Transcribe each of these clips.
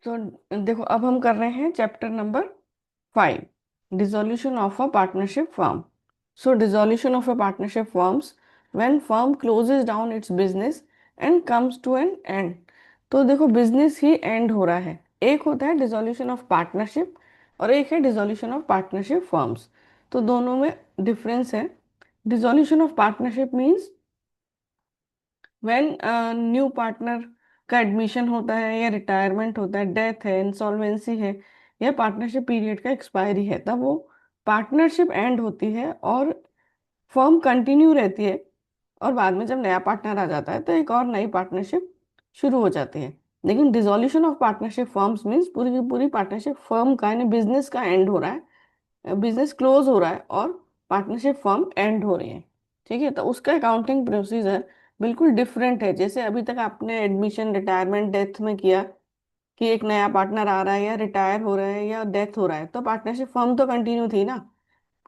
तो देखो, अब हम कर रहे हैं chapter number 5, dissolution of a partnership firm. So dissolution of a partnership firms when firm closes down its business and comes to an end. तो देखो, बिजनेस ही एंड हो रहा है. एक होता है डिसोल्यूशन ऑफ पार्टनरशिप और एक है डिसोल्यूशन ऑफ पार्टनरशिप फर्म्स. तो दोनों में डिफरेंस है. Dissolution of partnership means when new partner का एडमिशन होता है या रिटायरमेंट होता है, डेथ है, इंसॉल्वेंसी है, या पार्टनरशिप पीरियड का एक्सपायरी है, तब वो पार्टनरशिप एंड होती है और फर्म कंटिन्यू रहती है. और बाद में जब नया पार्टनर आ जाता है तो एक और नई पार्टनरशिप शुरू हो जाती है. लेकिन dissolution of partnership firms means पूरी की पूरी पार्टनरशिप फर्म का यानी बिजनेस का एंड हो रहा है, बिजनेस क्लोज हो रहा है और पार्टनरशिप फर्म एंड हो रही है. ठीक है, तो उसका अकाउंटिंग प्रोसीजर बिल्कुल डिफरेंट है. जैसे अभी तक आपने एडमिशन, रिटायरमेंट, डेथ में किया कि एक नया पार्टनर आ रहा है या रिटायर हो रहा है या डेथ हो रहा है, तो पार्टनरशिप फर्म तो कंटिन्यू थी ना,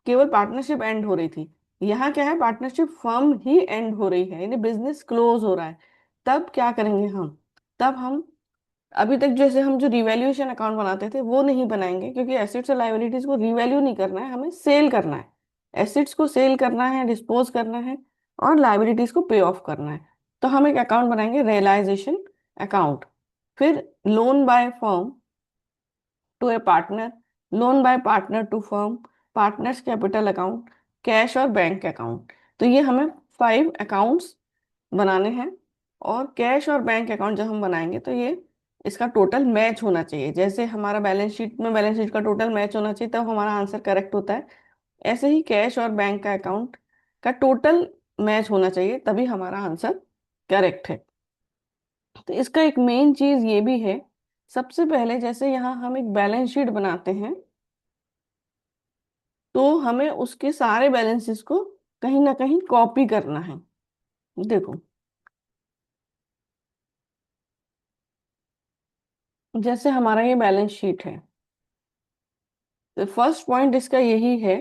केवल पार्टनरशिप एंड हो रही थी. यहाँ क्या है, पार्टनरशिप फर्म ही एंड हो रही है यानी बिजनेस क्लोज हो रहा है. तब क्या करेंगे हम? तब हम अभी तक जैसे हम जो रिवैल्यूएशन अकाउंट बनाते थे वो नहीं बनाएंगे, क्योंकि एसेट्स और लायबिलिटीज को रिवैल्यू नहीं करना है, हमें सेल करना है. एसेट्स को सेल करना है, डिस्पोज करना है, और लायबिलिटीज को पे ऑफ करना है. तो हम एक अकाउंट बनाएंगे, रियलाइजेशन अकाउंट. फिर loan by firm to a partner, loan by partner to firm, partners capital account, cash और बैंक अकाउंट. तो ये हमें 5 अकाउंट्स बनाने हैं. और कैश और बैंक अकाउंट जब हम बनाएंगे तो ये इसका टोटल मैच होना चाहिए. जैसे हमारा बैलेंस शीट में बैलेंस शीट का टोटल मैच होना चाहिए तब हमारा आंसर करेक्ट होता है, ऐसे ही कैश और बैंक का अकाउंट का टोटल मैच होना चाहिए तभी हमारा आंसर करेक्ट है. तो इसका एक मेन चीज ये भी है, सबसे पहले जैसे यहाँ हम एक बैलेंस शीट बनाते हैं तो हमें उसके सारे बैलेंसेस को कहीं ना कहीं कॉपी करना है. देखो, जैसे हमारा ये बैलेंस शीट है, तो फर्स्ट पॉइंट इसका यही है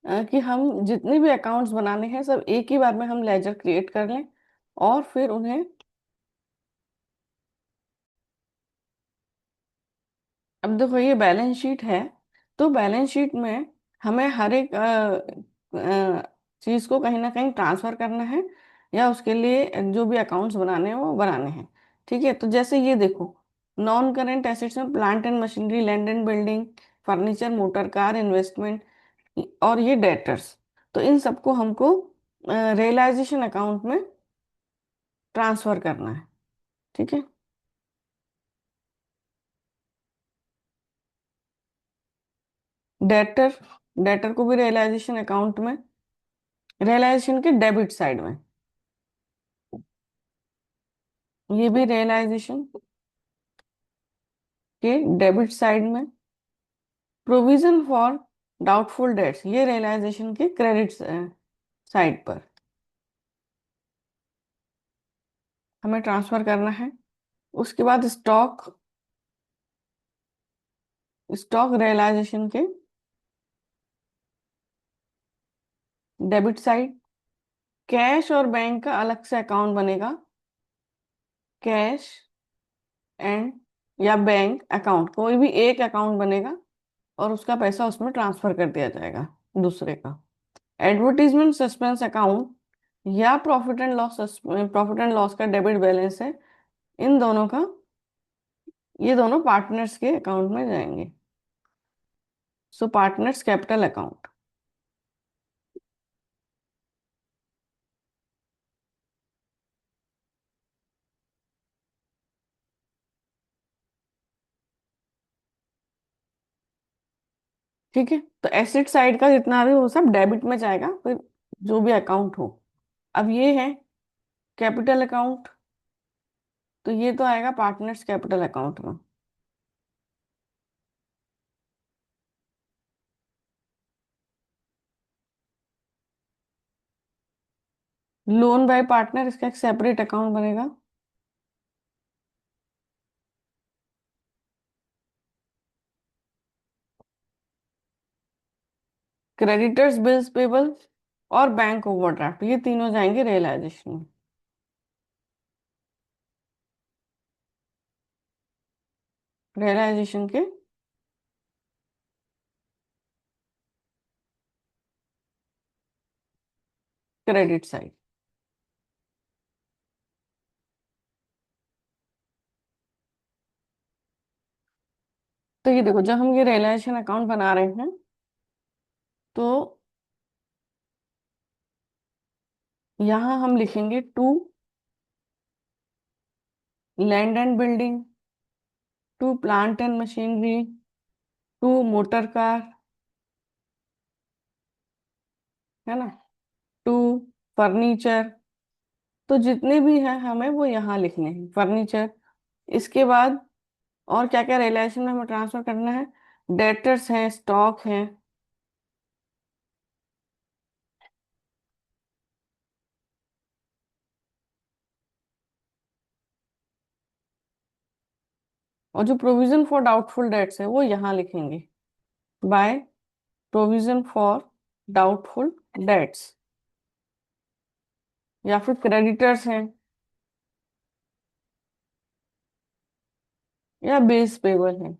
कि हम जितने भी अकाउंट्स बनाने हैं सब एक ही बार में हम लेजर क्रिएट कर लें और फिर उन्हें. अब देखो, ये बैलेंस शीट है, तो बैलेंस शीट में हमें हर एक चीज को कहीं ना कहीं ट्रांसफर करना है या उसके लिए जो भी अकाउंट्स बनाने हैं वो बनाने हैं. ठीक है, तो जैसे ये देखो, नॉन करेंट एसेट्स में plant and machinery, land and building, furniture, motor car, investment, और ये डेटर्स. तो इन सबको हमको रियलाइजेशन अकाउंट में ट्रांसफर करना है. ठीक है, डेटर डेटर को भी रियलाइजेशन अकाउंट में, रियलाइजेशन के डेबिट साइड में, ये भी रियलाइजेशन के डेबिट साइड में. प्रोविजन फॉर डाउटफुल डेट्स, ये रियलाइजेशन के क्रेडिट साइड पर हमें ट्रांसफर करना है. उसके बाद स्टॉक, स्टॉक रियलाइजेशन के डेबिट साइड. कैश और बैंक का अलग से अकाउंट बनेगा, कैश एंड या बैंक अकाउंट, कोई भी एक अकाउंट बनेगा और उसका पैसा उसमें ट्रांसफर कर दिया जाएगा दूसरे का. एडवर्टीजमेंट सस्पेंस अकाउंट या प्रॉफिट एंड लॉस का डेबिट बैलेंस है, इन दोनों का, ये दोनों पार्टनर्स के अकाउंट में जाएंगे. सो पार्टनर्स कैपिटल अकाउंट. ठीक है, तो एसेट साइड का जितना भी हो सब डेबिट में जाएगा, फिर जो भी अकाउंट हो. अब ये है कैपिटल अकाउंट, तो ये तो आएगा पार्टनर्स कैपिटल अकाउंट में. लोन बाय पार्टनर, इसका एक सेपरेट अकाउंट बनेगा. क्रेडिटर्स बिल्स पेबल और बैंक ओवरड्राफ्ट, ये तीनों जाएंगे रियलाइजेशन में. रियलाइजेशन के क्रेडिट साइड। तो ये देखो, जब हम ये रियलाइजेशन अकाउंट बना रहे हैं तो यहाँ हम लिखेंगे to land and building, to plant and machinery, to motor car, है ना, टू फर्नीचर। तो जितने भी हैं हमें वो यहाँ लिखने हैं फर्नीचर। इसके बाद और क्या क्या रियलाइजेशन में हमें ट्रांसफर करना है, डेटर्स हैं, स्टॉक हैं, और जो प्रोविजन फॉर डाउटफुल डेट्स है वो यहाँ लिखेंगे by provision for doubtful dates, या फिर क्रेडिटर्स हैं या बेस पेबल है।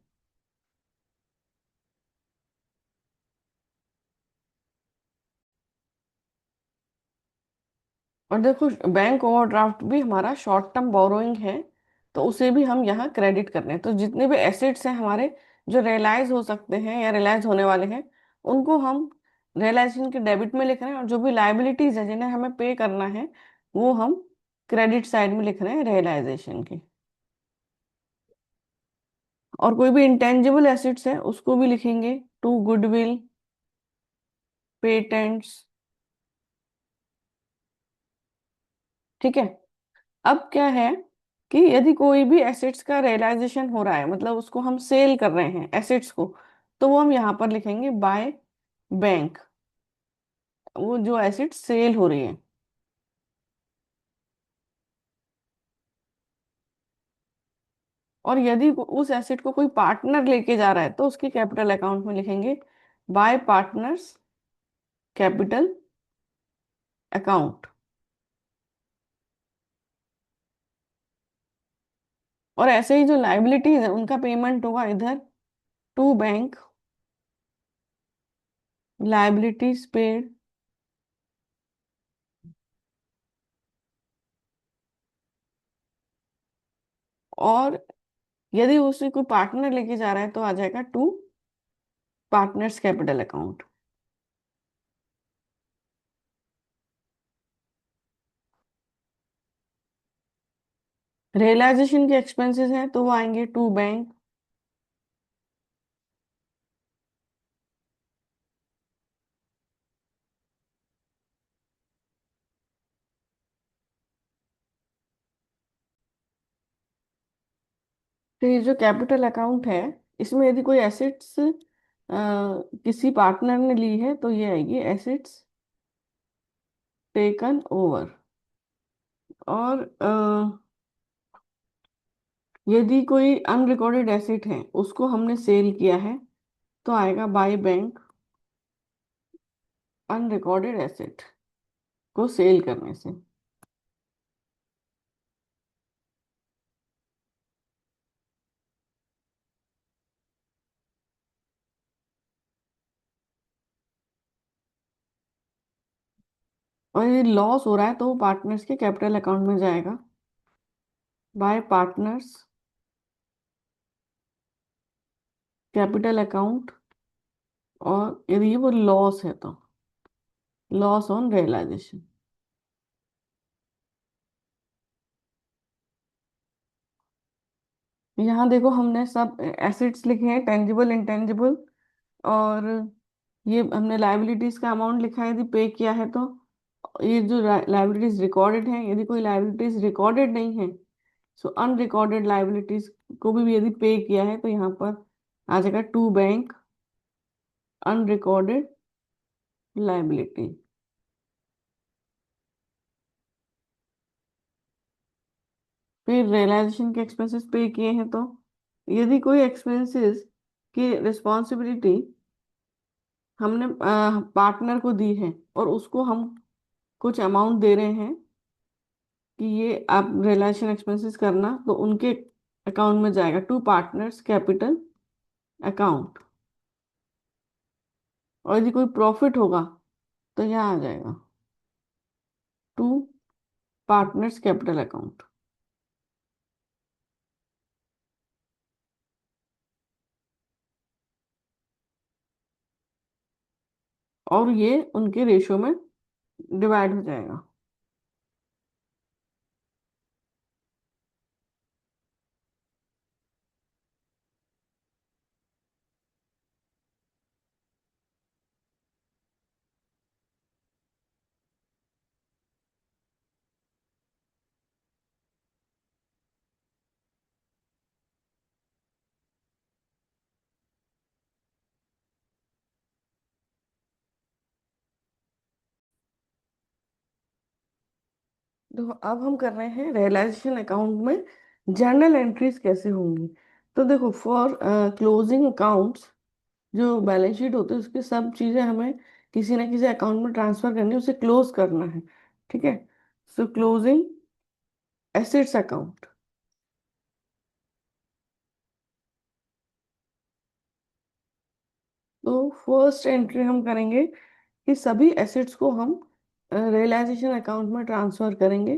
और देखो, बैंक ओवरड्राफ्ट भी हमारा शॉर्ट टर्म बोरोइंग है, तो उसे भी हम यहाँ क्रेडिट कर रहे हैं। तो जितने भी एसेट्स हैं हमारे जो रियलाइज हो सकते हैं या रियलाइज होने वाले हैं, उनको हम रियलाइजेशन के डेबिट में लिख रहे हैं, और जो भी लाइबिलिटीज है जिन्हें हमें पे करना है वो हम क्रेडिट साइड में लिख रहे हैं रियलाइजेशन के। और कोई भी इंटेंजिबल एसेट्स है उसको भी लिखेंगे टू गुडविल, पेटेंट्स। ठीक है। अब क्या है कि यदि कोई भी एसेट्स का रियलाइजेशन हो रहा है, मतलब उसको हम सेल कर रहे हैं एसेट्स को, तो वो हम यहाँ पर लिखेंगे बाय बैंक, वो जो एसेट सेल हो रही है। और यदि उस एसेट को कोई पार्टनर लेके जा रहा है तो उसके कैपिटल अकाउंट में लिखेंगे बाय पार्टनर्स कैपिटल अकाउंट। और ऐसे ही जो लाइबिलिटीज है उनका पेमेंट होगा इधर टू बैंक लाइबिलिटीज पेड। और यदि उसे कोई पार्टनर लेके जा रहा है तो आ जाएगा to partners capital account. Realisation के एक्सपेंसेस हैं तो वो आएंगे टू बैंक। तो ये जो कैपिटल अकाउंट है, इसमें यदि कोई एसेट्स किसी पार्टनर ने ली है तो ये आएगी एसेट्स टेकन ओवर। और यदि कोई अनरिकॉर्डेड एसेट है उसको हमने सेल किया है तो आएगा बाय बैंक अनरिकॉर्डेड एसेट को सेल करने से। और ये लॉस हो रहा है तो वो पार्टनर्स के कैपिटल अकाउंट में जाएगा बाय पार्टनर्स कैपिटल अकाउंट। और यदि वो लॉस है तो लॉस ऑन रियलाइजेशन। यहाँ देखो हमने सब एसेट्स लिखे हैं, टेंजिबल इंटेंजिबल। और ये हमने लाइबिलिटीज का अमाउंट लिखा है यदि पे किया है तो। ये जो लाइबिलिटीज रिकॉर्डेड हैं, यदि कोई लाइबिलिटीज रिकॉर्डेड नहीं है, सो अनरिकॉर्डेड लाइबिलिटीज को भी यदि पे किया है तो यहाँ पर आ जाएगा टू बैंक अनरिकॉर्डेड लाइबिलिटी। फिर रियलाइजेशन के एक्सपेंसेस पे किए हैं तो यदि कोई एक्सपेंसेस की रिस्पॉन्सिबिलिटी हमने पार्टनर को दी है और उसको हम कुछ अमाउंट दे रहे हैं कि ये आप रियलाइजेशन एक्सपेंसेस करना, तो उनके अकाउंट में जाएगा टू पार्टनर्स कैपिटल अकाउंट, और यदि कोई प्रॉफिट होगा तो यहाँ आ जाएगा टू पार्टनर्स कैपिटल अकाउंट। और ये उनके रेशियो में डिवाइड हो जाएगा। देखो अब हम कर रहे हैं रियलाइजेशन अकाउंट में जर्नल एंट्रीज कैसे होंगी। तो देखो फॉर क्लोजिंग अकाउंट्स, जो बैलेंस शीट होती है उसकी सब चीज़ें हमें किसी ना किसी अकाउंट में ट्रांसफर करनी है, उसे क्लोज करना है। ठीक है, सो क्लोजिंग एसेट्स अकाउंट। तो फर्स्ट एंट्री हम करेंगे कि सभी एसेट्स को हम रियलाइजेशन अकाउंट में ट्रांसफर करेंगे।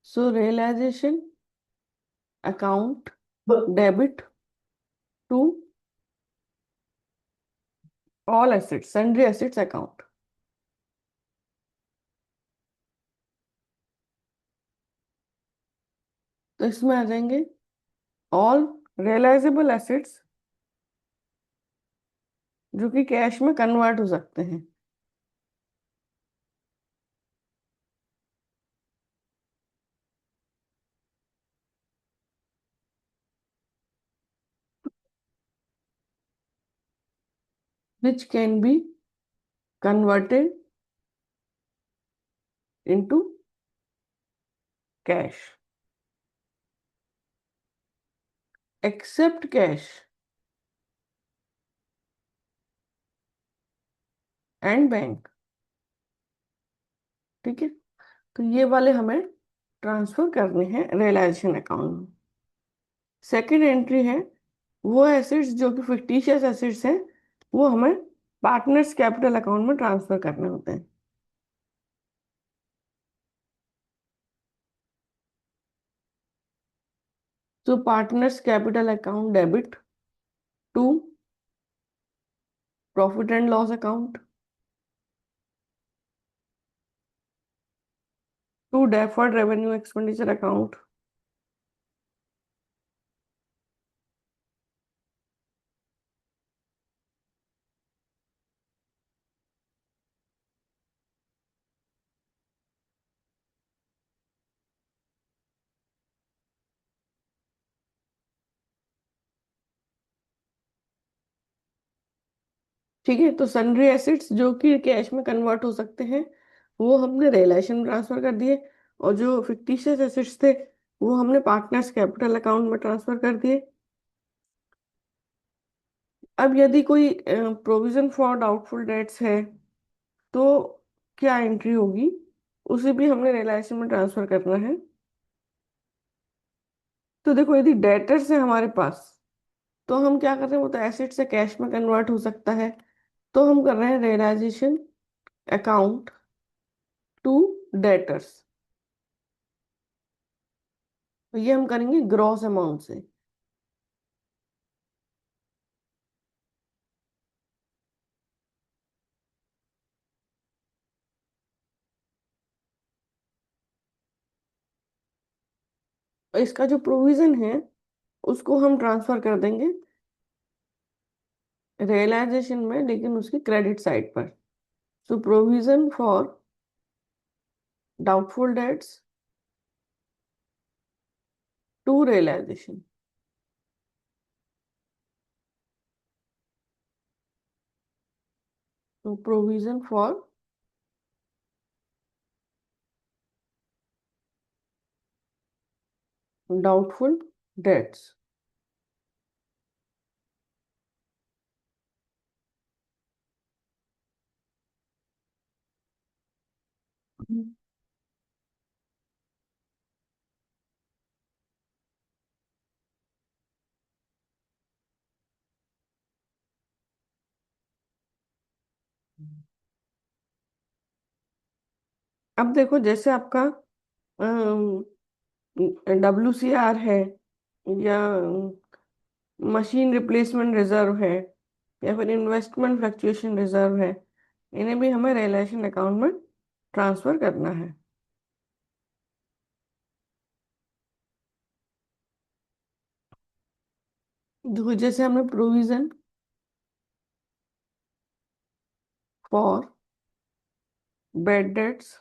So realisation account debit to all assets sundry assets account. तो इसमें आ जाएंगे ऑल रियलाइजेबल एसेट्स जो कि कैश में कन्वर्ट हो सकते हैं, which can be converted into cash except cash and bank. ठीक है, तो ये वाले हमें ट्रांसफर करने हैं रियलाइजेशन अकाउंट में। सेकंड एंट्री है वो एसेट्स जो कि फिक्टिशियस एसेट्स हैं, वो हमें पार्टनर्स कैपिटल अकाउंट में ट्रांसफर करने होते हैं। तो partners capital account debit to profit and loss account to deferred revenue expenditure account. ठीक है, तो सन्ड्री एसेट्स जो कि कैश में कन्वर्ट हो सकते हैं वो हमने रियलाइजेशन में ट्रांसफर कर दिए, और जो फिक्टिशियस एसेट्स थे वो हमने पार्टनर्स कैपिटल अकाउंट में ट्रांसफर कर दिए। अब यदि कोई प्रोविजन फॉर डाउटफुल डेट्स है तो क्या एंट्री होगी, उसे भी हमने रियलाइजेशन में ट्रांसफर करना है। तो देखो यदि डेटर्स है हमारे पास तो हम क्या कर रहे हैं, वो तो एसेट से कैश में कन्वर्ट हो सकता है, तो हम कर रहे हैं रियलाइजेशन अकाउंट टू डेटर्स। तो ये हम करेंगे ग्रॉस अमाउंट से। और इसका जो प्रोविजन है उसको हम ट्रांसफर कर देंगे रियलाइजेशन में, लेकिन उसकी क्रेडिट साइड पर। So provision for doubtful debts to realisation. तो प्रोविजन फॉर डाउटफुल डेट्स। अब देखो, जैसे आपका WCR है, या मशीन रिप्लेसमेंट रिजर्व है, या फिर इन्वेस्टमेंट फ्लक्चुएशन रिजर्व है, इन्हें भी हमें रियलाइजेशन अकाउंट में ट्रांसफर करना है। देखो, जैसे हमने provision for bad debts,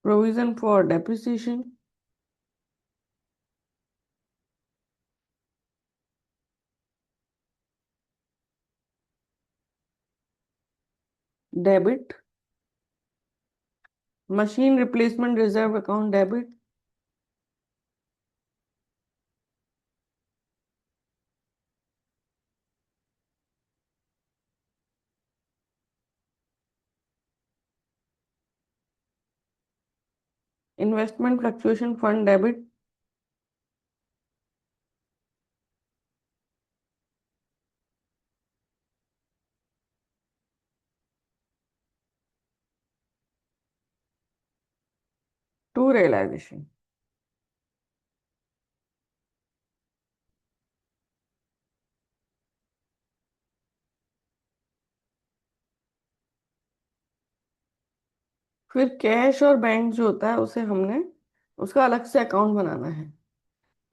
provision for depreciation, debit, machine replacement reserve account debit, investment fluctuation fund debit, to realisation. फिर कैश और बैंक जो होता है उसे हमने उसका अलग से अकाउंट बनाना है।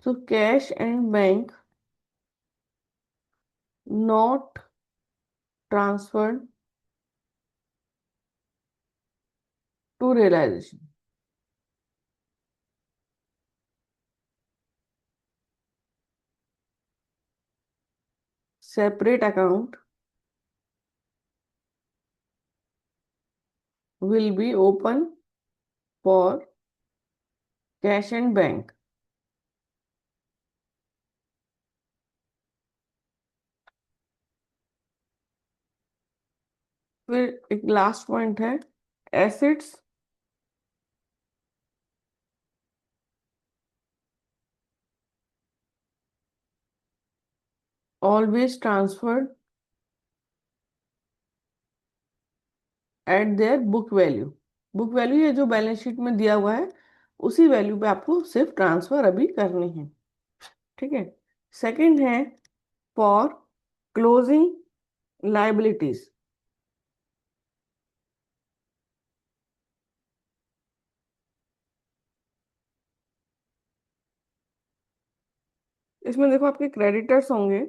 तो cash and bank not transferred to realisation, separate account will be open for cash and bank. फिर एक लास्ट पॉइंट है, assets always transferred at their book value. Book value ये जो बैलेंस शीट में दिया हुआ है, उसी वैल्यू पे आपको सिर्फ ट्रांसफर अभी करनी है। ठीक है। सेकंड है फॉर क्लोजिंग लाइबिलिटीज। इसमें देखो, आपके क्रेडिटर्स होंगे,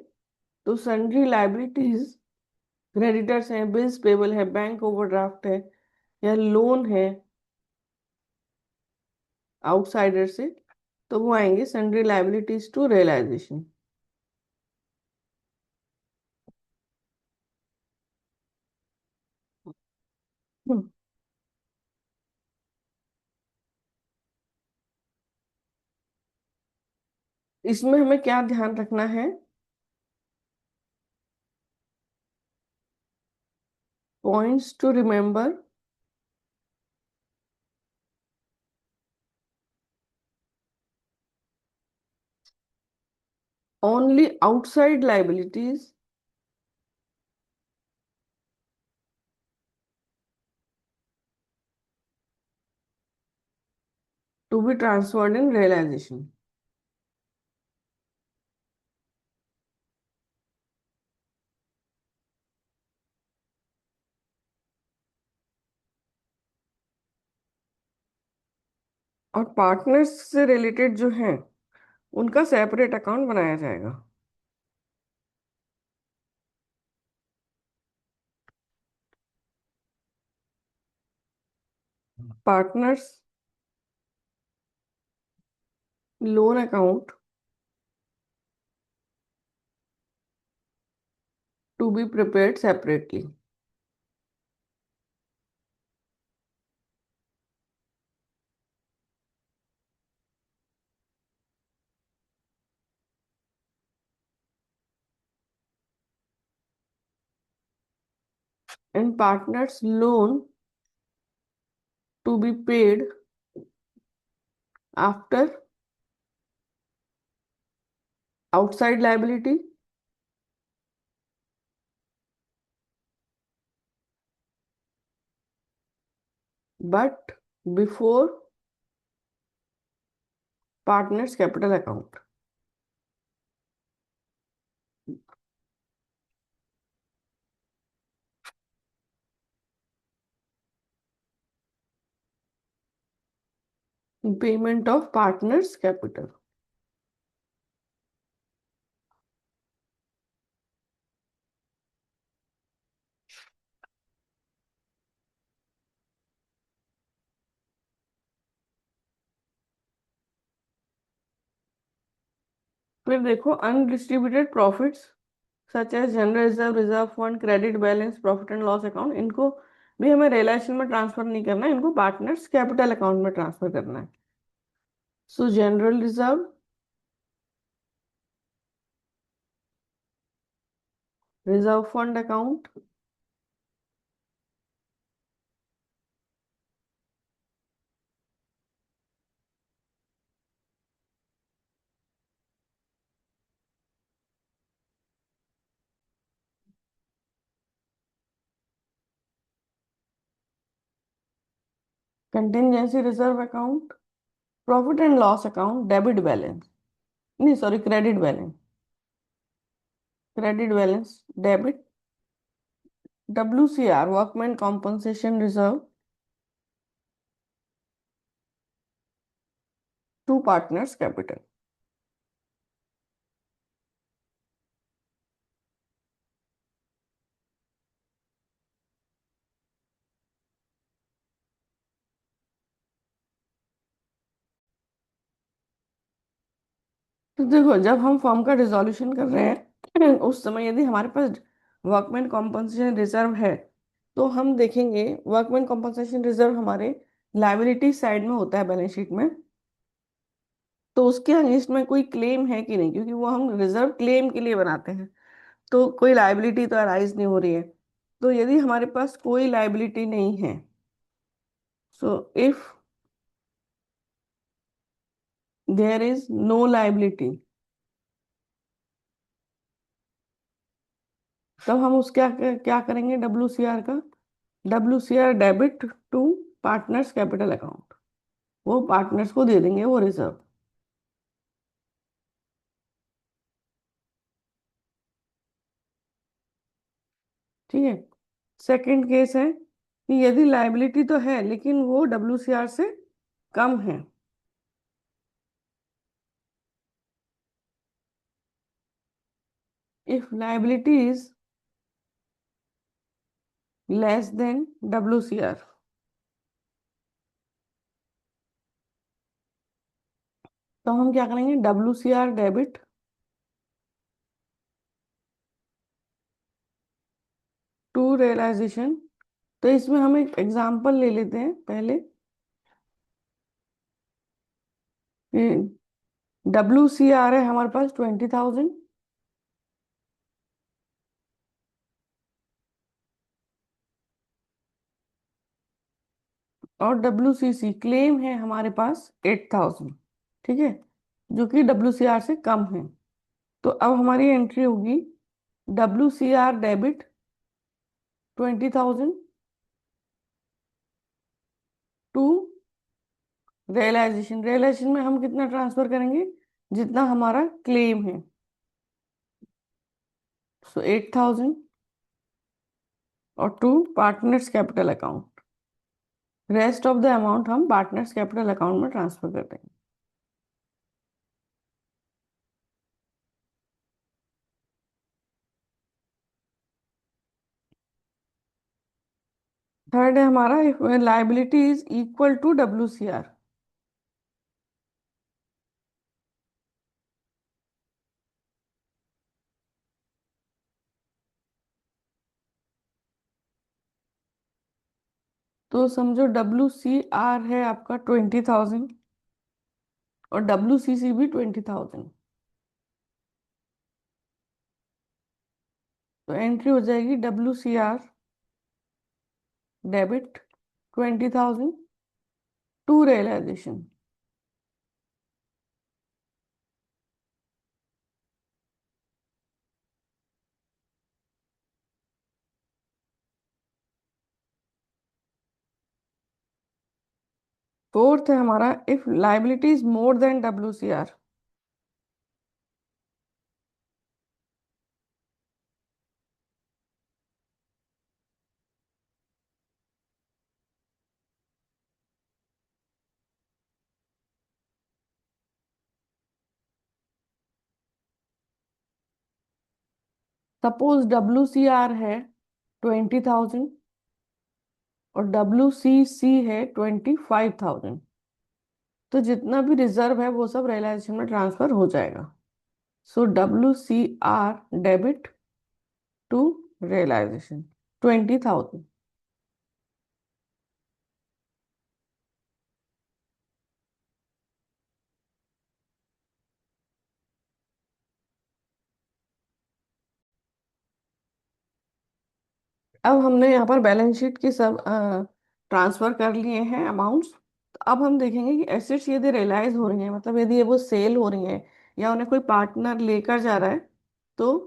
तो सन्ड्री लाइबिलिटीज क्रेडिटर्स हैं, बिल्स पेबल है, बैंक ओवरड्राफ्ट है, या लोन है आउटसाइडर से, तो वो आएंगे सन्ड्री लाइबिलिटीज टू रियलाइजेशन। इसमें हमें क्या ध्यान रखना है, points to remember, only outside liabilities to be transferred in realisation. और पार्टनर्स से रिलेटेड जो हैं, उनका सेपरेट अकाउंट बनाया जाएगा। Partners loan account to be prepared separately. And partners loan to be paid after outside liability but before partners capital account. Payment of partners capital. फिर देखो undistributed profits such as general reserve, reserve fund, credit balance, profit and loss account, इनको भी हमें realisation में transfer नहीं करना है, इनको पार्टनर्स कैपिटल अकाउंट में ट्रांसफर करना है. So general reserve, reserve fund account, contingency reserve account, profit and loss account, debit balance, नहीं sorry credit balance, credit balance debit, WCR workman compensation reserve to partners capital. तो देखो जब हम form का resolution कर रहे हैं उस समय यदि हमारे पास वर्कमैन कॉम्पनसेशन रिजर्व है तो हम देखेंगे वर्कमैन कॉम्पनसेशन रिजर्व हमारे लायबिलिटी साइड में होता है बैलेंस शीट में. तो उसके अगेंस्ट में कोई क्लेम है कि नहीं, क्योंकि वो हम रिजर्व क्लेम के लिए बनाते हैं, तो कोई लायबिलिटी तो अराइज नहीं हो रही है. तो यदि हमारे पास कोई लायबिलिटी नहीं है, so if there is no liability, तब हम उस क्या क्या करेंगे WCR का, WCR debit to partners capital account, वो पार्टनर्स को दे देंगे वो रिजर्व. ठीक है. सेकंड केस है कि यदि लायबिलिटी तो है लेकिन वो WCR से कम है. If liability is less than WCR, तो हम क्या करेंगे WCR डेबिट टू रियलाइजेशन. तो इसमें हम एक एग्जांपल ले लेते हैं पहले. WCR है हमारे पास 20,000 और WCC क्लेम है हमारे पास 8,000. ठीक है, जो कि WCR से कम है. तो अब हमारी एंट्री होगी WCR debit 20,000 to realisation. Realisation में हम कितना ट्रांसफर करेंगे, जितना हमारा क्लेम है. सो 8,000 और to partners capital account. Rest of the amount हम पार्टनर्स कैपिटल अकाउंट में ट्रांसफर कर देंगे. थर्ड है हमारा liability is equal to WCR. तो समझो WCR है आपका 20,000 और WCC भी 20,000. तो एंट्री हो जाएगी WCR debit 20,000 to realisation. Fourth है हमारा, if liability is more than WCR। Suppose WCR है 20,000 और WCC है 25,000, तो जितना भी रिजर्व है वो सब रियलाइजेशन में ट्रांसफर हो जाएगा। सो WCR डेबिट टू रियलाइजेशन 20,000। अब हमने यहाँ पर बैलेंस शीट की सब ट्रांसफर कर लिए हैं अमाउंट्स। तो अब हम देखेंगे कि एसेट्स यदि रियलाइज हो रही हैं, मतलब यदि ये वो सेल हो रही हैं या उन्हें कोई पार्टनर लेकर जा रहा है, तो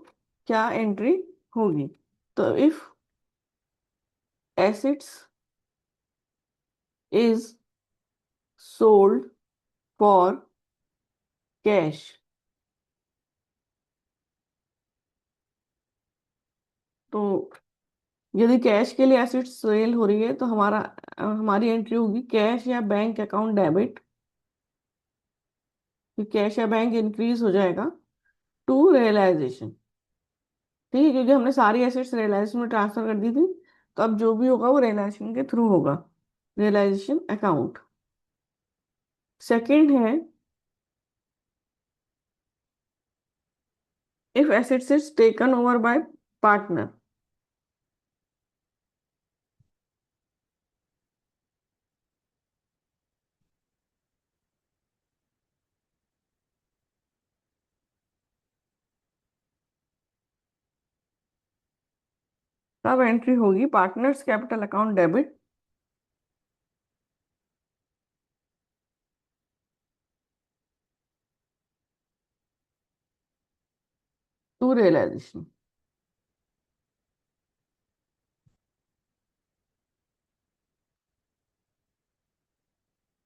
क्या एंट्री होगी। तो if assets is sold for cash, तो यदि कैश के लिए एसेट्स सेल हो रही है तो हमारी एंट्री होगी कैश या बैंक अकाउंट डेबिट, कैश या बैंक इंक्रीज हो जाएगा टू रियलाइजेशन। ठीक है, क्योंकि हमने सारी एसेट्स रियलाइजेशन में ट्रांसफर कर दी थी, तो अब जो भी होगा वो रियलाइजेशन के थ्रू होगा, रियलाइजेशन अकाउंट। सेकंड है, if assets is taken over by partner. तब एंट्री होगी partners capital account debit to realisation.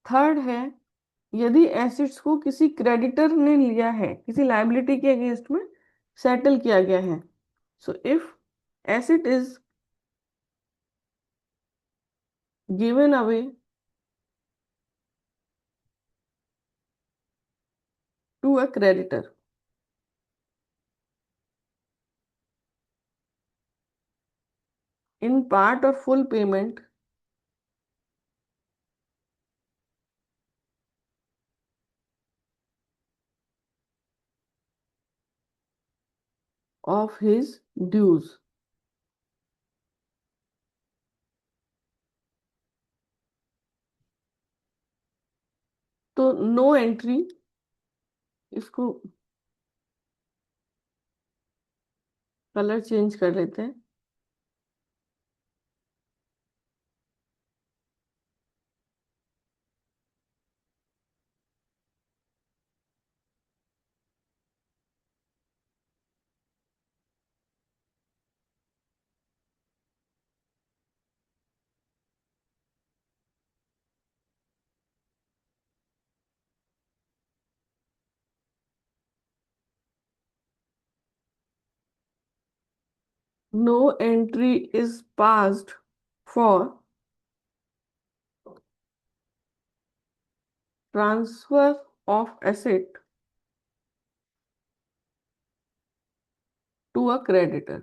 Third है, यदि एसेट्स को किसी क्रेडिटर ने लिया है, किसी लायबिलिटी के अगेंस्ट में सेटल किया गया है। So if asset is given away to a creditor in part और full payment of his dues, तो नो एंट्री। इसको कलर चेंज कर लेते हैं। No entry is passed for transfer of asset to a creditor.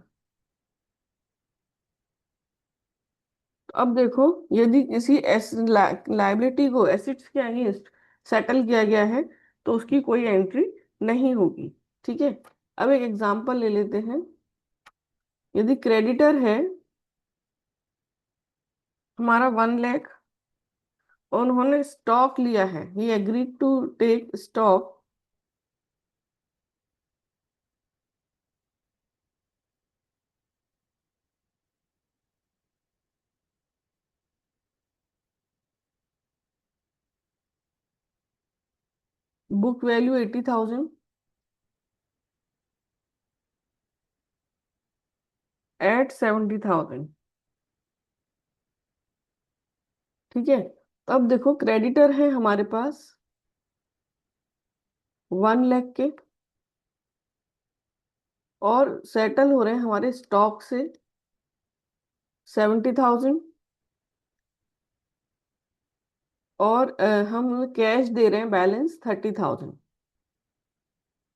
अब देखो, यदि किसी लाइबिलिटी को एसेट्स के अगेंस्ट सेटल किया गया है तो उसकी कोई एंट्री नहीं होगी। ठीक है, अब एक एग्जांपल ले लेते हैं। यदि क्रेडिटर है हमारा 1 लाख और उन्होंने स्टॉक लिया है, he agreed to take stock book value 80,000 at 70,000। ठीक है, अब देखो, क्रेडिटर है हमारे पास 1 लाख के, और सेटल हो रहे हैं हमारे स्टॉक से 70,000, और हम कैश दे रहे हैं बैलेंस 30,000।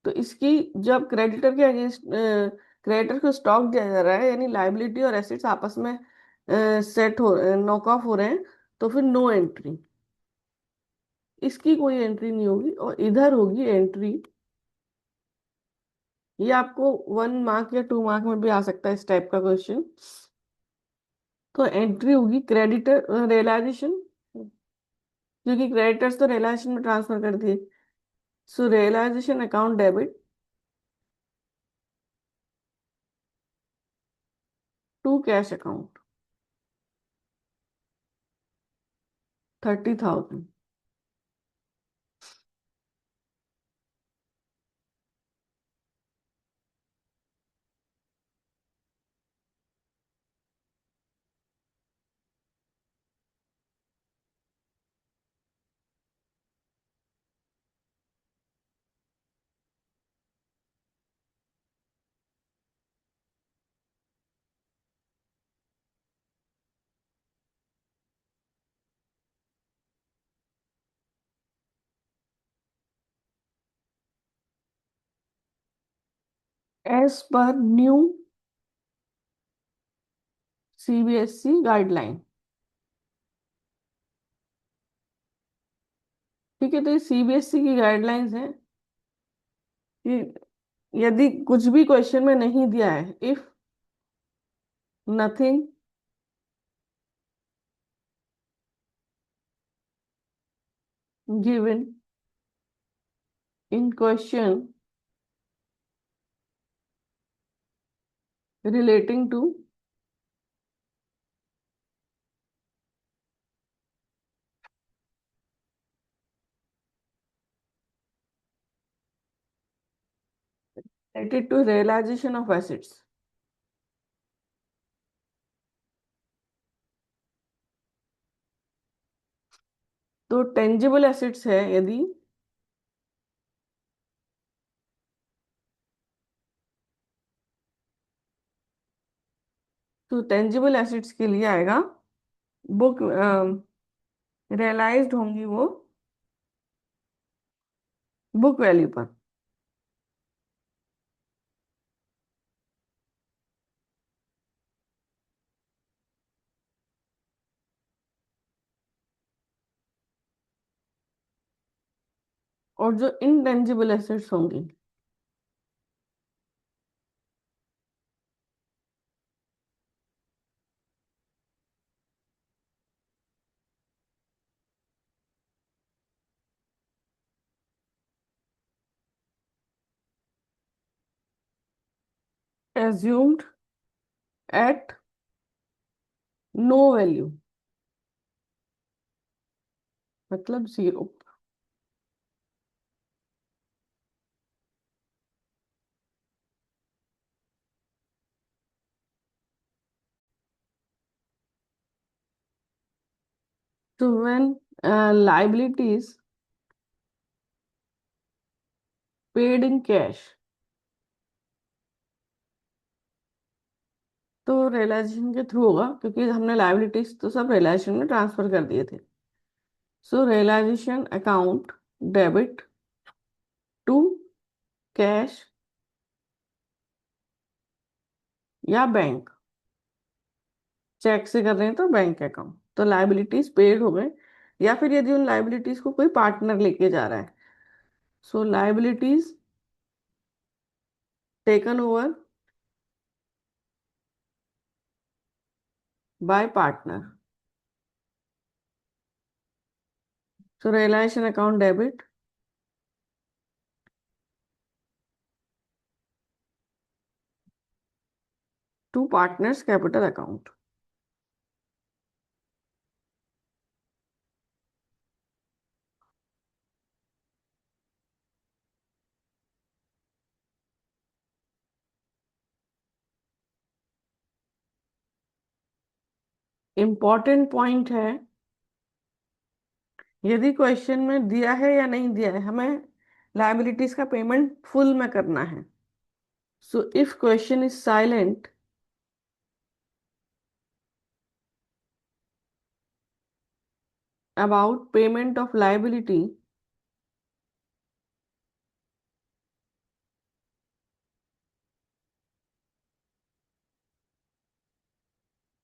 तो इसकी, जब क्रेडिटर के अगेंस्ट क्रेडिटर को स्टॉक दिया जा रहा है, यानी लाइबिलिटी और एसेट्स आपस में सेट हो नॉक ऑफ हो रहे हैं, तो फिर नो एंट्री, इसकी कोई एंट्री नहीं होगी, और इधर होगी एंट्री। ये आपको 1 मार्क या 2 मार्क में भी आ सकता है, इस टाइप का क्वेश्चन। तो एंट्री होगी क्रेडिटर रियलाइजेशन, क्योंकि क्रेडिटर्स तो रियलाइजेशन में ट्रांसफर कर दिए। So realisation account debit to cash account 30,000। As per new CBSE guideline. ठीक है, तो ये सीबीएसई की गाइडलाइंस हैं कि यदि कुछ भी क्वेश्चन में नहीं दिया है, if nothing given in question relating to related to realization of assets, तो टेंजिबल एसेट्स है यदि, तो टेंजिबल एसेट्स के लिए आएगा बुक, रियलाइज्ड होंगी वो बुक वैल्यू पर। और जो इनटेंजिबल एसेट्स होंगी, एज्यूम्ड एट नो वैल्यू, मतलब जीरो। तो when liabilities paid in cash, तो रियलाइजेशन के थ्रू होगा, क्योंकि हमने लाइबिलिटीज तो सब रियलाइजेशन में ट्रांसफर कर दिए थे। So realisation account debit to cash या बैंक, चेक से कर रहे हैं तो बैंक अकाउंट, तो लाइबिलिटीज पेड हो गए। या फिर यदि उन लाइबिलिटीज को कोई पार्टनर लेके जा रहा है, so liabilities taken over by partner, so realisation account debit to partners capital account. Important point है यदि क्वेश्चन में दिया है या नहीं दिया है, हमें लायबिलिटीज का पेमेंट फुल में करना है। So if question is silent about payment of liability,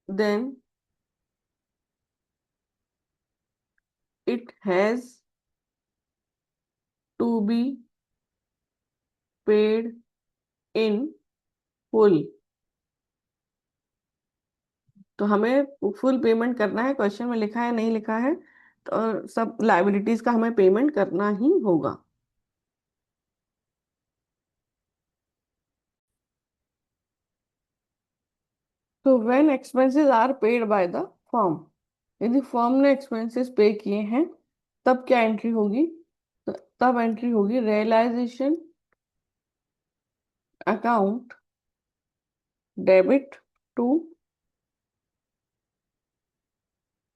then it has to be paid in full। तो हमें फुल पेमेंट करना है, क्वेश्चन में लिखा है नहीं लिखा है, तो सब लाइबिलिटीज का हमें पेमेंट करना ही होगा। तो when expenses are paid by the firm, यदि फर्म ने एक्सपेंसेस पे किए हैं तब क्या एंट्री होगी? तो तब एंट्री होगी realization account debit to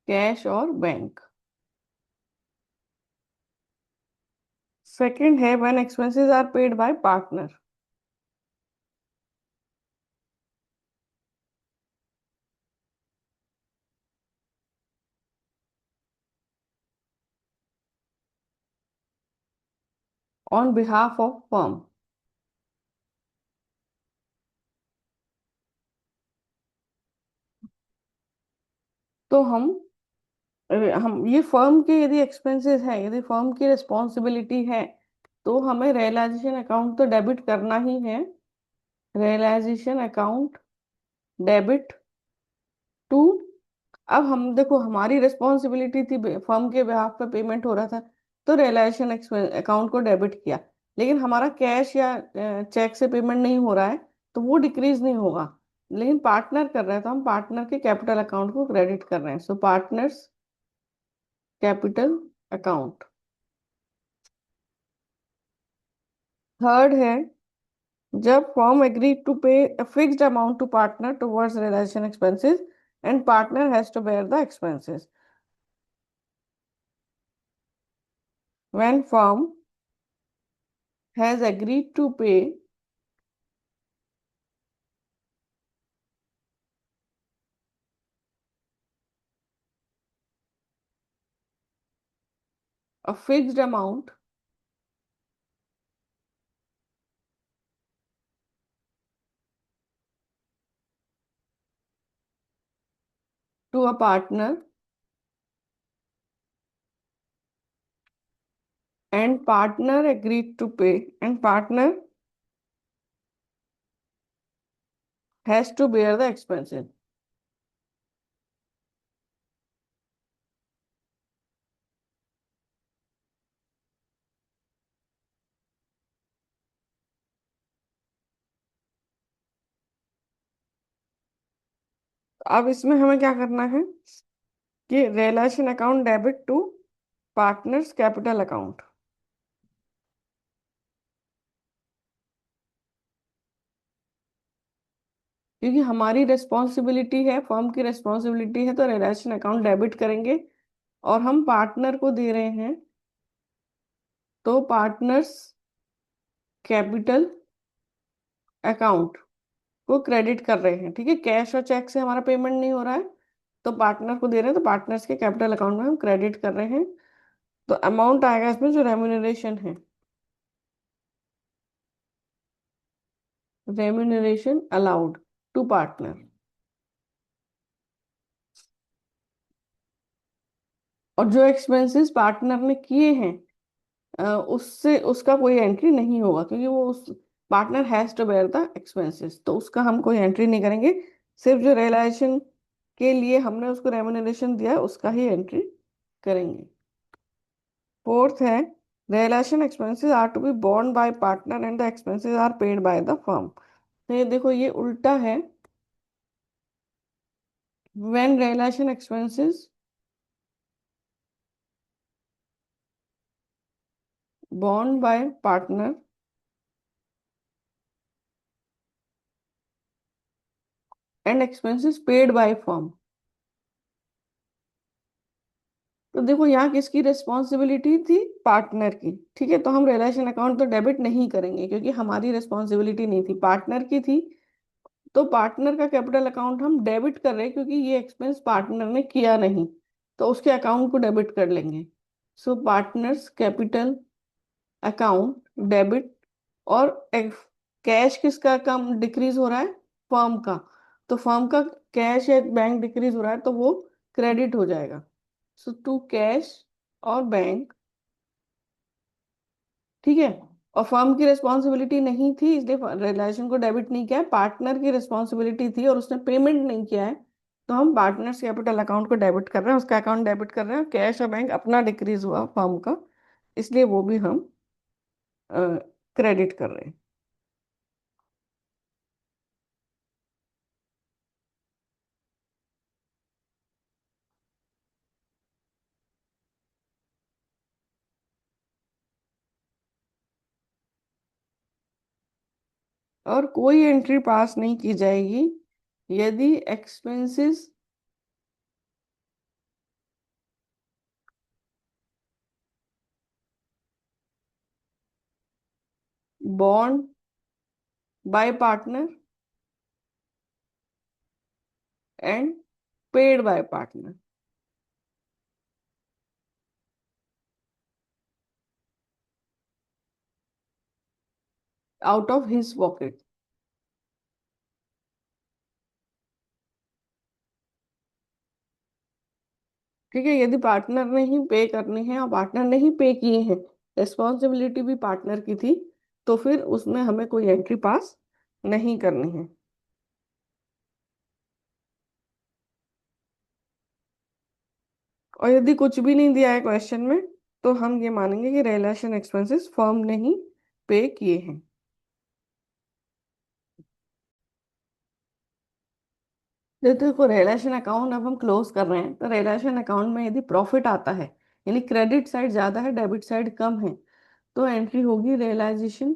cash और बैंक। सेकंड है when expenses are paid by partner. On behalf of firm. तो हम ये फर्म के यदि एक्सपेंसेस है, यदि फर्म की रिस्पॉन्सिबिलिटी है, तो हमें रियलाइजेशन अकाउंट तो डेबिट करना ही है। रियलाइजेशन अकाउंट डेबिट टू, अब हम देखो हमारी रिस्पॉन्सिबिलिटी थी, फर्म के बिहाफ पे पेमेंट हो रहा था, तो रियलाइजेशन अकाउंट को डेबिट किया। लेकिन हमारा कैश या चेक से पेमेंट नहीं हो रहा है, तो वो डिक्रीज नहीं होगा। लेकिन पार्टनर कर रहे हैं तो हम पार्टनर के कैपिटल अकाउंट को क्रेडिट कर रहे हैं। सो पार्टनर्स कैपिटल अकाउंट। थर्ड है जब फर्म एग्री टू पे a fixed amount to partner towards realization expenses and partner has to bear the expenses। When firm has agreed to pay a fixed amount to a partner and partner agreed to pay and partner has to bear the expenses। अब इसमें हमें क्या करना है कि realization account debit to partners capital account. क्योंकि हमारी responsibility है, फर्म की रिस्पॉन्सिबिलिटी है, तो रियलाइजेशन अकाउंट डेबिट करेंगे। और हम पार्टनर को दे रहे हैं, तो पार्टनर्स कैपिटल अकाउंट को क्रेडिट कर रहे हैं। ठीक है, कैश और चेक से हमारा पेमेंट नहीं हो रहा है, तो पार्टनर को दे रहे हैं, तो पार्टनर्स के कैपिटल अकाउंट में हम क्रेडिट कर रहे हैं। तो अमाउंट आएगा इसमें जो रेम्यूनरेशन है, रेम्यूनरेशन अलाउड टू पार्टनर। और जो एक्सपेंसेस पार्टनर ने किए हैं उससे उसका कोई एंट्री नहीं होगा, क्योंकि वो उस partner has to bear the expenses, तो उसका हम कोई एंट्री नहीं करेंगे। सिर्फ जो रियलाइजेशन के लिए हमने उसको रेम्यूनरेशन दिया है उसका ही एंट्री करेंगे। फोर्थ है realization expenses are to be borne by partner and the expenses are paid by the firm. तो ये देखो ये उल्टा है। When realization expenses borne by partner and expenses paid by firm. तो देखो यहाँ किसकी रिस्पॉन्सिबिलिटी थी, पार्टनर की। ठीक है, तो हम रिलेशन अकाउंट तो डेबिट नहीं करेंगे क्योंकि हमारी रिस्पॉन्सिबिलिटी नहीं थी, पार्टनर की थी। तो पार्टनर का कैपिटल अकाउंट हम डेबिट कर रहे हैं क्योंकि ये एक्सपेंस पार्टनर ने किया नहीं, तो उसके अकाउंट को डेबिट कर लेंगे। सो पार्टनर्स कैपिटल अकाउंट डेबिट। और कैश किसका कम डिक्रीज हो रहा है, फर्म का। तो फर्म का कैश या बैंक डिक्रीज हो रहा है तो वो क्रेडिट हो जाएगा। सो टू कैश और बैंक। ठीक है, और फर्म की रिस्पॉन्सिबिलिटी नहीं थी इसलिए रिलेशन को डेबिट नहीं किया है, पार्टनर की रिस्पॉन्सिबिलिटी थी और उसने पेमेंट नहीं किया है, तो हम पार्टनर्स कैपिटल अकाउंट को डेबिट कर रहे हैं, उसका अकाउंट डेबिट कर रहे हैं। कैश और बैंक अपना डिक्रीज हुआ फर्म का, इसलिए वो भी हम क्रेडिट कर रहे हैं। और कोई एंट्री पास नहीं की जाएगी यदि expenses bond by partner and paid by partner out of his pocket. ठीक है, यदि पार्टनर ने ही पे करनी है और पार्टनर ने ही पे किए हैं, रिस्पॉन्सिबिलिटी भी पार्टनर की थी, तो फिर उसमें हमें कोई एंट्री पास नहीं करनी है। और यदि कुछ भी नहीं दिया है क्वेश्चन में, तो हम ये मानेंगे कि रिलेशन एक्सपेंसेस फर्म ने ही पे किए हैं। देखो रिलेशन अकाउंट अब हम क्लोज कर रहे हैं, तो रिलेशन अकाउंट में यदि प्रॉफिट आता है, यानी क्रेडिट साइड ज्यादा है डेबिट साइड कम है, तो एंट्री होगी realization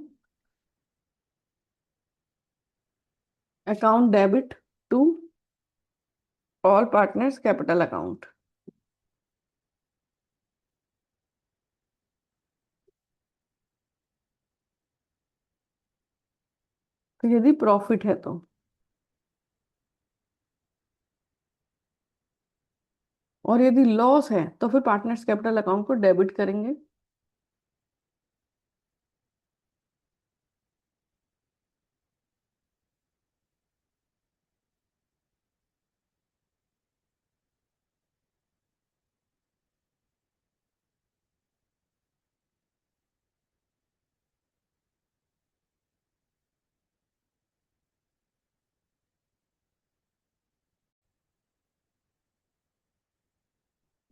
account debit to all partners capital account. तो यदि प्रॉफिट है तो, और यदि लॉस है तो फिर पार्टनर्स कैपिटल अकाउंट को डेबिट करेंगे।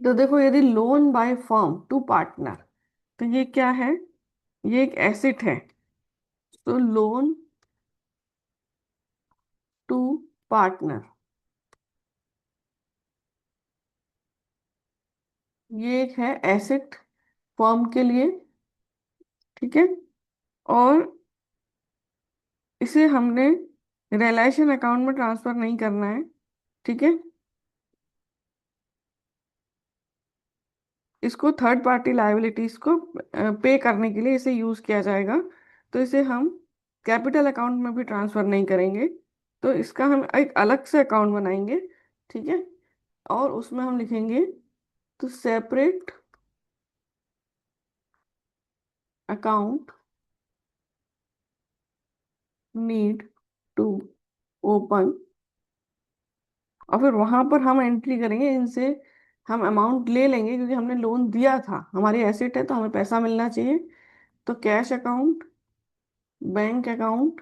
तो देखो यदि loan by firm to partner, तो ये क्या है, ये एक एसेट है। तो लोन टू पार्टनर, ये एक है एसेट फर्म के लिए। ठीक है, और इसे हमने रियलाइजेशन अकाउंट में ट्रांसफर नहीं करना है। ठीक है, इसको थर्ड पार्टी लायबिलिटीज को पे करने के लिए इसे यूज किया जाएगा। तो इसे हम कैपिटल अकाउंट में भी ट्रांसफर नहीं करेंगे, तो इसका हम एक अलग से अकाउंट बनाएंगे। ठीक है, और उसमें हम लिखेंगे तो separate account need to open. और फिर वहां पर हम एंट्री करेंगे, इनसे हम अमाउंट ले लेंगे क्योंकि हमने लोन दिया था, हमारी एसेट है तो हमें पैसा मिलना चाहिए। तो cash account, bank account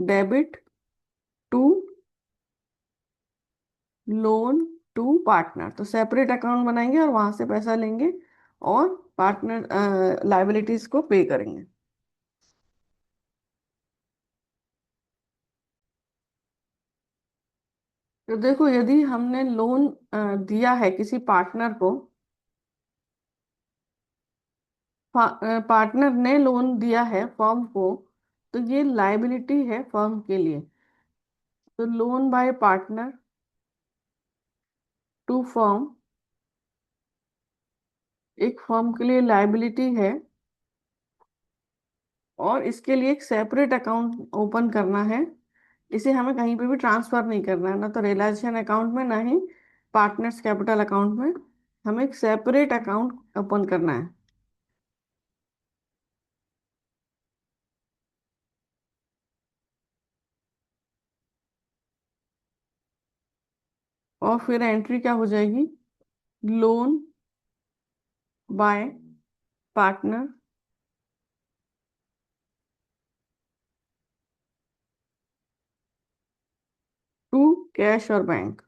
debit to loan to partner, तो सेपरेट अकाउंट बनाएंगे और वहां से पैसा लेंगे और पार्टनर लाइबिलिटीज को पे करेंगे। तो देखो यदि हमने लोन दिया है किसी पार्टनर को, पार्टनर ने लोन दिया है फर्म को, तो ये लाइबिलिटी है फर्म के लिए। तो loan by partner to firm एक फर्म के लिए लायबिलिटी है और इसके लिए एक सेपरेट अकाउंट ओपन करना है। इसे हमें कहीं पे भी ट्रांसफर नहीं करना है, ना तो रियलाइजेशन अकाउंट में, ना ही पार्टनर्स कैपिटल अकाउंट में। हमें एक सेपरेट अकाउंट ओपन करना है। और फिर एंट्री क्या हो जाएगी? Loan by partner to cash और बैंक।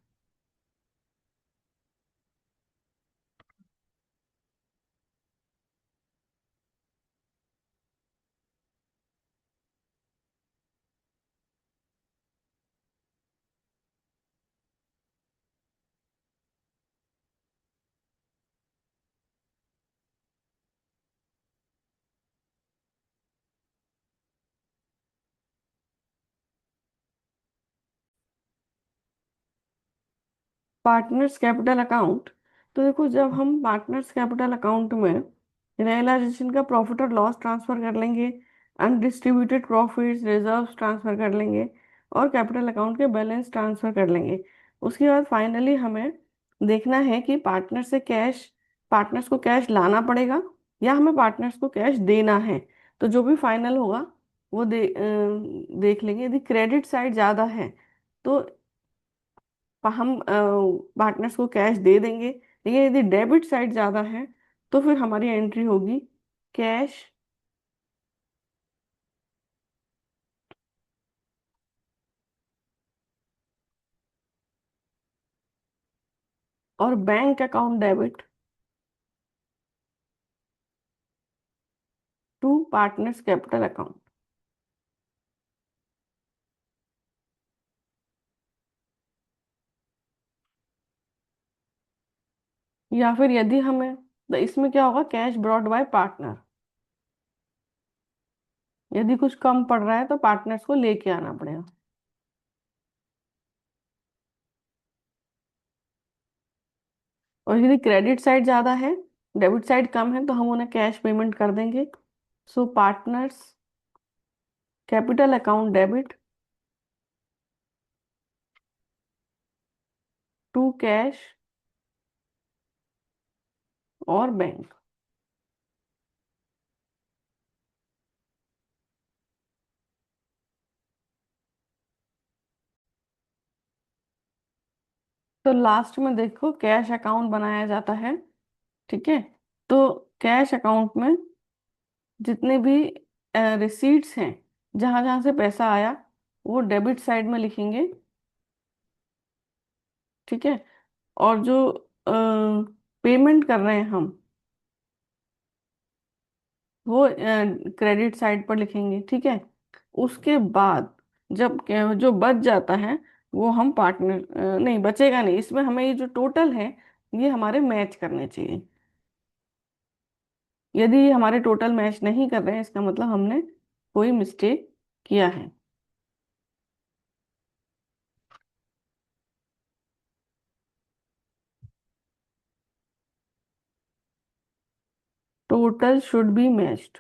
Partners capital account. तो देखो, जब हम पार्टनर्स कैपिटल अकाउंट में रियलाइजेशन का प्रॉफिट और लॉस ट्रांसफर कर लेंगे, अनडिस्ट्रीब्यूटेड प्रॉफिट्स रिजर्व्स ट्रांसफर कर लेंगे, और कैपिटल अकाउंट के बैलेंस ट्रांसफर कर लेंगे, उसके बाद फाइनली हमें देखना है कि पार्टनर्स को कैश लाना पड़ेगा या हमें पार्टनर्स को कैश देना है। तो जो भी फाइनल होगा वो देख लेंगे। यदि क्रेडिट साइड ज़्यादा है तो हम पार्टनर्स को कैश दे देंगे, लेकिन यदि डेबिट साइड ज़्यादा है तो फिर हमारी एंट्री होगी कैश और bank account debit to partners capital account. या फिर यदि हमें, तो इसमें क्या होगा, कैश ब्रॉट बाय पार्टनर। यदि कुछ कम पड़ रहा है तो पार्टनर्स को लेके आना पड़ेगा। और यदि क्रेडिट साइड ज़्यादा है, डेबिट साइड कम है, तो हम उन्हें कैश पेमेंट कर देंगे। So partners capital account debit to cash और बैंक। तो लास्ट में देखो, कैश अकाउंट बनाया जाता है। ठीक है। तो कैश अकाउंट में जितने भी रिसीट्स हैं, जहां जहां से पैसा आया, वो डेबिट साइड में लिखेंगे। ठीक है। और जो पेमेंट कर रहे हैं हम, वो क्रेडिट साइड पर लिखेंगे। ठीक है। उसके बाद जो बच जाता है वो हम पार्टनर, नहीं बचेगा नहीं, इसमें हमें ये जो टोटल है ये हमारे मैच करने चाहिए। यदि ये हमारे टोटल मैच नहीं कर रहे हैं, इसका मतलब हमने कोई मिस्टेक किया है। Total should be matched.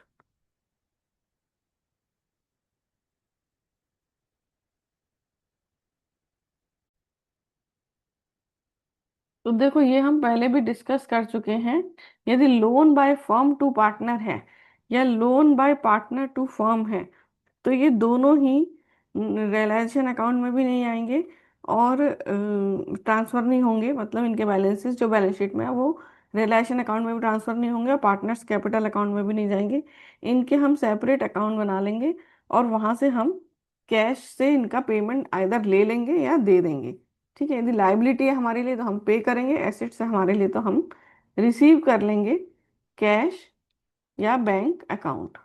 तो देखो, ये हम पहले भी डिस्कस कर चुके हैं। यदि loan by firm to partner है या loan by partner to firm है, तो ये दोनों ही रियलाइजेशन अकाउंट में भी नहीं आएंगे और ट्रांसफर नहीं होंगे। मतलब इनके बैलेंसेस जो बैलेंस शीट में है वो रियलाइजेशन अकाउंट में भी ट्रांसफर नहीं होंगे और पार्टनर्स कैपिटल अकाउंट में भी नहीं जाएंगे। इनके हम सेपरेट अकाउंट बना लेंगे और वहां से हम कैश से इनका पेमेंट आइदर ले लेंगे या दे देंगे। ठीक है। यदि लाइबिलिटी है हमारे लिए तो हम पे करेंगे, एसेट्स है हमारे लिए तो हम रिसीव कर लेंगे कैश या बैंक अकाउंट।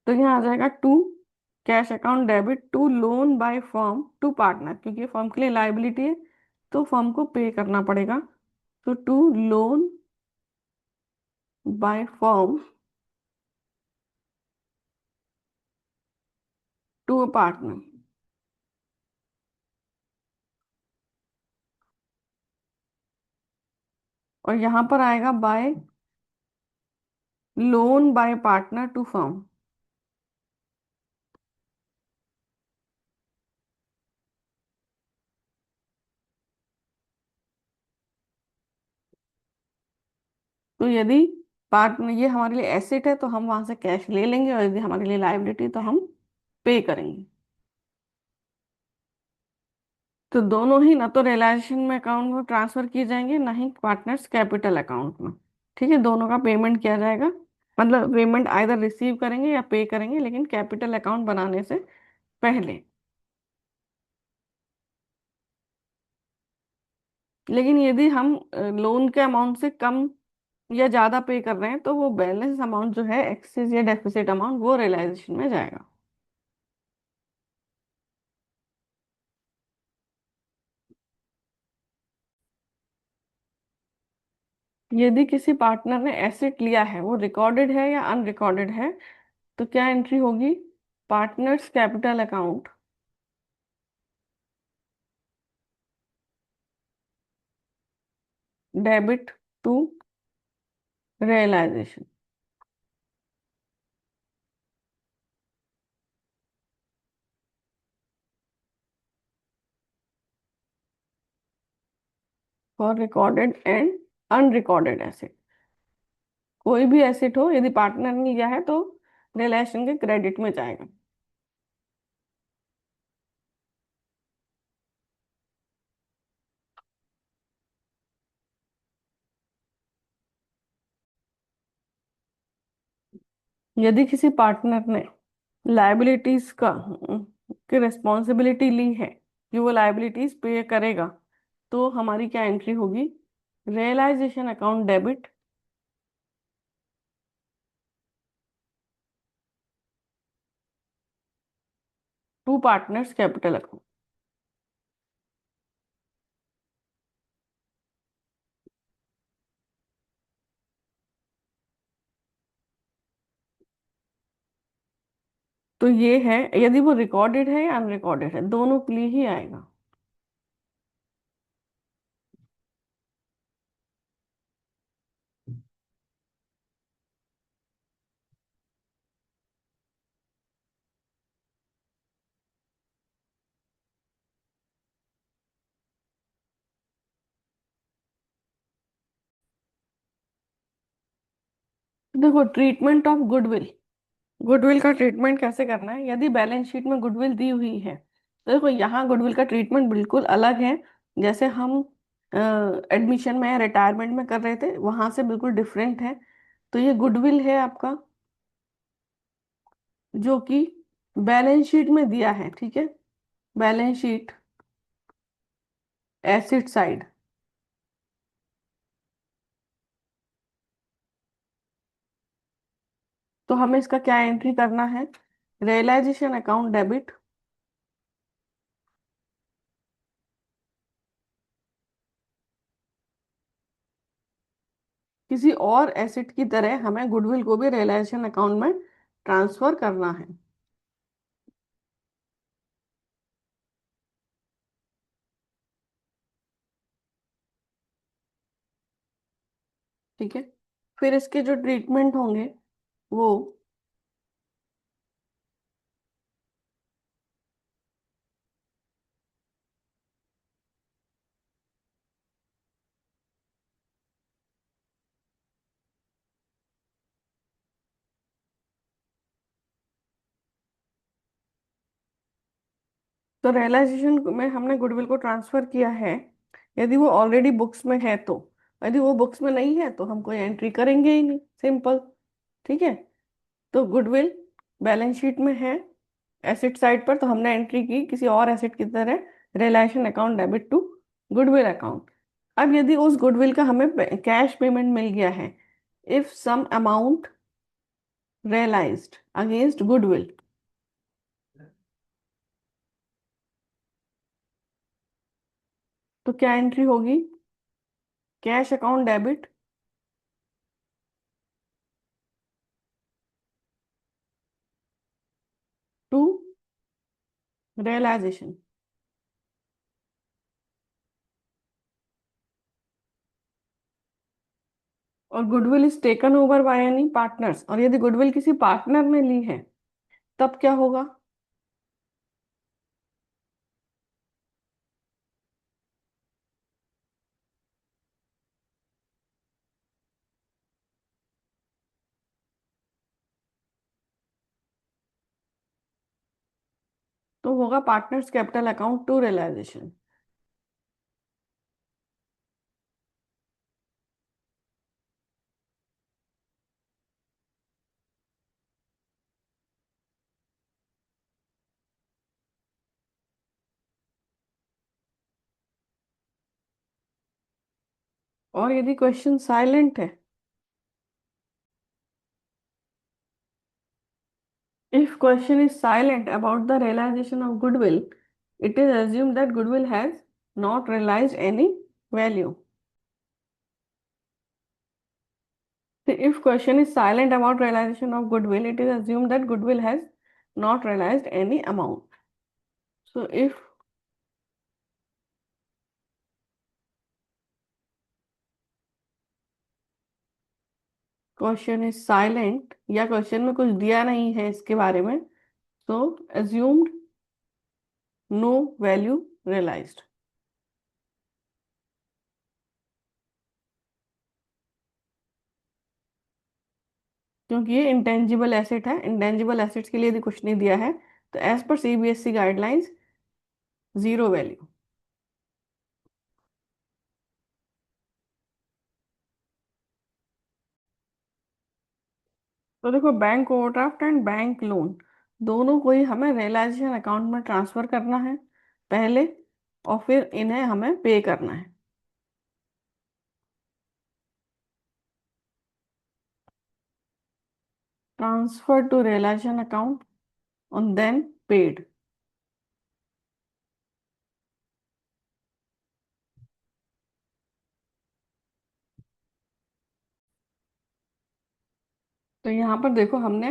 तो यहाँ आ जाएगा to cash account debit to loan by firm to partner, क्योंकि फर्म के लिए लाइबिलिटी है तो फर्म को पे करना पड़ेगा। तो to loan by firm to a partner. और यहां पर आएगा by loan by partner to firm. तो यदि पार्टनर ये हमारे लिए एसेट है तो हम वहां से कैश ले लेंगे, और यदि हमारे लिए लायबिलिटी तो हम पे करेंगे। तो दोनों ही ना तो रियलाइजेशन में अकाउंट में ट्रांसफर किए जाएंगे, ना ही पार्टनर्स कैपिटल अकाउंट में। ठीक है, दोनों का पेमेंट किया जाएगा, मतलब पेमेंट आइदर रिसीव करेंगे या पे करेंगे, लेकिन कैपिटल अकाउंट बनाने से पहले। लेकिन यदि हम लोन के अमाउंट से कम या ज्यादा पे कर रहे हैं तो वो बैलेंस अमाउंट जो है, एक्सेस या डेफिसिट अमाउंट, वो रियलाइजेशन में जाएगा। यदि किसी पार्टनर ने एसेट लिया है, वो रिकॉर्डेड है या अनरिकॉर्डेड है, तो क्या एंट्री होगी? Partners capital account debit to realization. For recorded and unrecorded asset, कोई भी एसेट हो यदि पार्टनर ने लिया है तो रियलाइजेशन के क्रेडिट में जाएगा। यदि किसी पार्टनर ने लायबिलिटीज की रिस्पॉन्सिबिलिटी ली है कि वो लायबिलिटीज पे करेगा, तो हमारी क्या एंट्री होगी? Realization account debit to partners capital account. तो ये है, यदि वो रिकॉर्डेड है या अनरिकॉर्डेड है, दोनों के लिए ही आएगा। देखो, ट्रीटमेंट ऑफ गुडविल, गुडविल का ट्रीटमेंट कैसे करना है? यदि बैलेंस शीट में गुडविल दी हुई है तो देखो, यहाँ गुडविल का ट्रीटमेंट बिल्कुल अलग है। जैसे हम एडमिशन में या रिटायरमेंट में कर रहे थे, वहां से बिल्कुल डिफरेंट है। तो ये गुडविल है आपका, जो कि बैलेंस शीट में दिया है। ठीक है, बैलेंस शीट एसिड साइड। तो हमें इसका क्या एंट्री करना है? रियलाइजेशन अकाउंट डेबिट किसी और एसेट की तरह हमें गुडविल को भी रियलाइजेशन अकाउंट में ट्रांसफर करना है। ठीक है, फिर इसके जो ट्रीटमेंट होंगे वो, तो रियलाइजेशन में हमने गुडविल को ट्रांसफर किया है, यदि वो ऑलरेडी बुक्स में है तो। यदि वो बुक्स में नहीं है तो हम कोई एंट्री करेंगे ही नहीं, सिंपल। ठीक है, तो गुडविल बैलेंस शीट में है एसेट साइड पर, तो हमने एंट्री की किसी और एसेट की तरह, realization account debit to goodwill account. अब यदि उस गुडविल का हमें कैश पेमेंट मिल गया है, if some amount realised against goodwill, तो क्या एंट्री होगी? Cash account debit to realisation. और goodwill is taken over by any partners, और यदि गुडविल किसी पार्टनर ने ली है तब क्या होगा? तो होगा partners capital account to realisation. और यदि क्वेश्चन साइलेंट है, if question is silent about the realization of goodwill, it is assumed that goodwill has not realized any value. So if question is silent about realization of goodwill, it is assumed that goodwill has not realized any amount. So if question is silent या question में कुछ दिया नहीं है इसके बारे में, so assumed no value realized। क्योंकि ये इंटेंजिबल एसेट है, इंटेंजिबल एसेट्स के लिए यदि कुछ नहीं दिया है तो as per CBSE guidelines zero value. तो देखो, bank overdraft and bank loan दोनों को ही हमें रियलाइजेशन अकाउंट में ट्रांसफर करना है पहले, और फिर इन्हें हमें पे करना है। ट्रांसफर टू रियलाइजेशन अकाउंट और देन पेड। तो यहाँ पर देखो हमने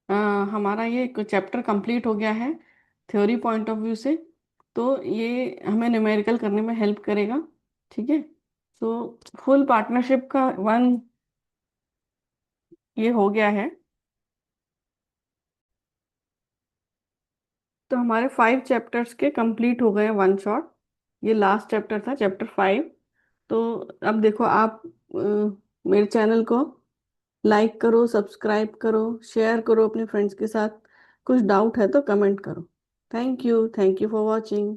अ, हमारा ये चैप्टर कंप्लीट हो गया है थ्योरी पॉइंट ऑफ व्यू से। तो ये हमें न्यूमेरिकल करने में हेल्प करेगा। ठीक है। तो फुल पार्टनरशिप का वन ये हो गया है। तो हमारे 5 चैप्टर्स के कंप्लीट हो गए वन शॉट। ये लास्ट चैप्टर था, चैप्टर 5। तो अब देखो आप मेरे चैनल को लाइक करो, सब्सक्राइब करो, शेयर करो अपने फ्रेंड्स के साथ। कुछ डाउट है तो कमेंट करो। Thank you for watching.